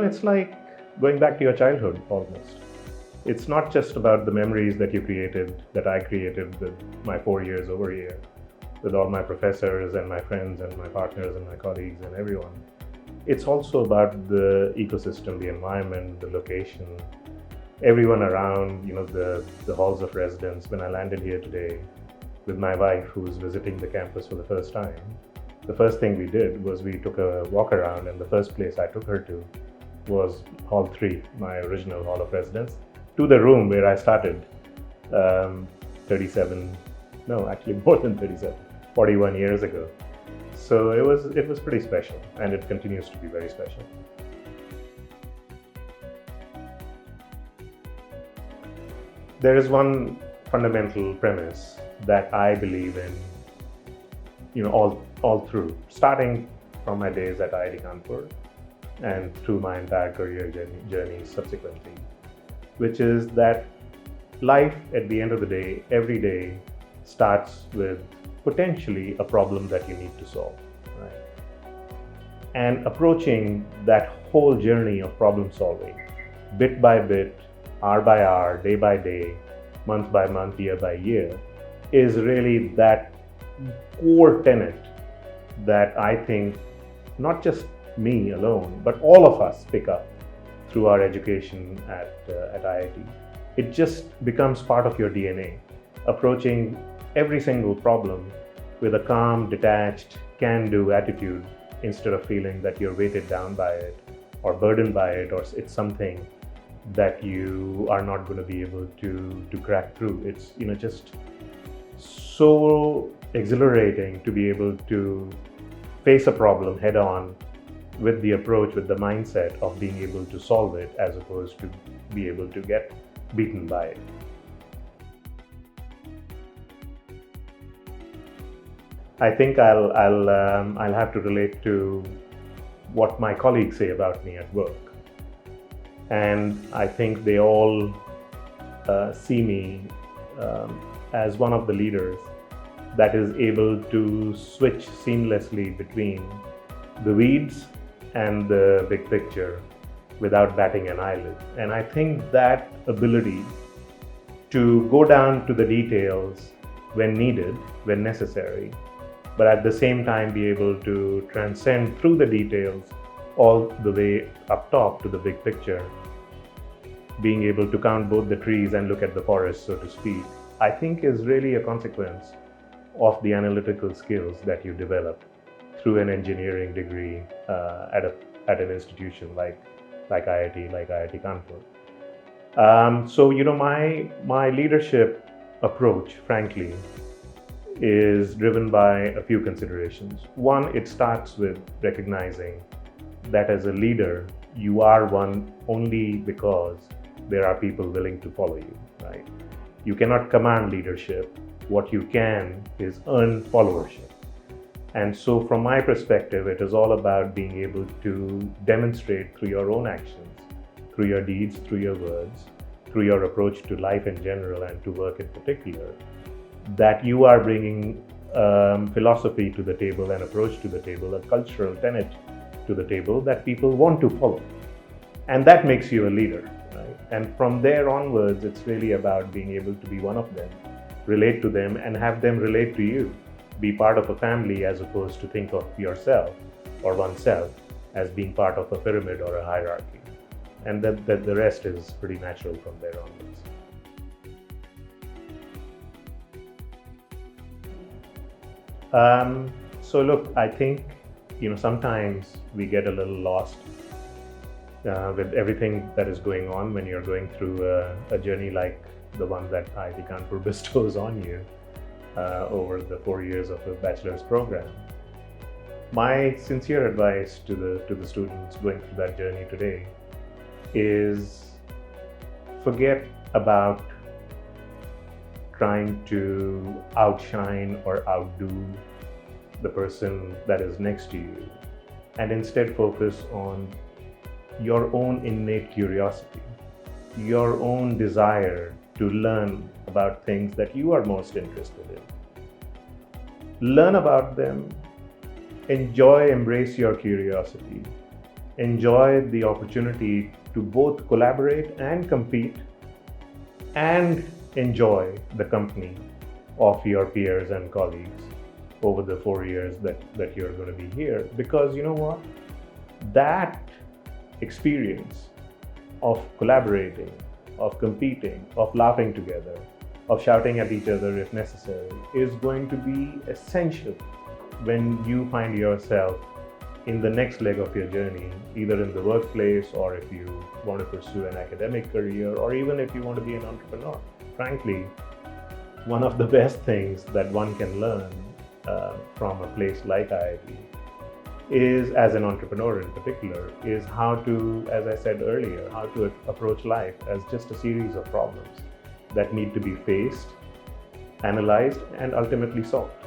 it's like going back to your childhood almost. It's not just about the memories that you created, that I created with my 4 years over here, with all my professors and my friends and my partners and my colleagues and everyone. It's also about the ecosystem, the environment, the location, everyone around, the halls of residence. When I landed here today with my wife, who's visiting the campus for the first time, the first thing we did was we took a walk around, and the first place I took her to was Hall 3, my original hall of residence, to the room where I started 41 years ago. So it was pretty special, and it continues to be very special. There is one fundamental premise that I believe in, all through, starting from my days at IIT Kanpur and through my entire career journey subsequently, which is that life at the end of the day, every day, starts with potentially a problem that you need to solve, right? And approaching that whole journey of problem solving, bit by bit, hour by hour, day by day, month by month, year by year, is really that core tenet that I think not just me alone, but all of us pick up through our education at IIT. It just becomes part of your DNA, approaching every single problem with a calm, detached, can-do attitude instead of feeling that you're weighted down by it or burdened by it, or it's something that you are not going to be able to crack through. It's just so exhilarating to be able to face a problem head on with the approach, with the mindset of being able to solve it, as opposed to be able to get beaten by it. I think I'll have to relate to what my colleagues say about me at work. And I think they all see me as one of the leaders that is able to switch seamlessly between the weeds and the big picture without batting an eyelid. And I think that ability to go down to the details when needed, when necessary, but at the same time be able to transcend through the details all the way up top to the big picture, being able to count both the trees and look at the forest, so to speak, I think is really a consequence of the analytical skills that you develop through an engineering degree at an institution like IIT Kanpur. So my leadership approach, frankly, is driven by a few considerations. One, it starts with recognizing that as a leader, you are one only because there are people willing to follow you, right? You cannot command leadership. What you can is earn followership. And so from my perspective, it is all about being able to demonstrate through your own actions, through your deeds, through your words, through your approach to life in general and to work in particular, that you are bringing philosophy to the table, an approach to the table, a cultural tenet to the table that people want to follow. And that makes you a leader, right? And from there onwards, it's really about being able to be one of them, relate to them, and have them relate to you. Be part of a family as opposed to think of yourself or oneself as being part of a pyramid or a hierarchy. And that the rest is pretty natural from there onwards. So look, I think, sometimes we get a little lost with everything that is going on when you're going through a journey like the one that IIT Kanpur bestows on you over the 4 years of a bachelor's program. My sincere advice to the students going through that journey today is forget about trying to outshine or outdo the person that is next to you, and instead focus on your own innate curiosity, your own desire to learn about things that you are most interested in. Learn about them, enjoy, embrace your curiosity, enjoy the opportunity to both collaborate and compete and enjoy the company of your peers and colleagues over the 4 years that you're going to be here. Because you know what? That experience of collaborating, of competing, of laughing together, of shouting at each other if necessary, is going to be essential when you find yourself in the next leg of your journey, either in the workplace or if you want to pursue an academic career or even if you want to be an entrepreneur. Frankly, one of the best things that one can learn from a place like IIT is, as an entrepreneur in particular, is how to, as I said earlier, how to approach life as just a series of problems that need to be faced, analyzed, and ultimately solved.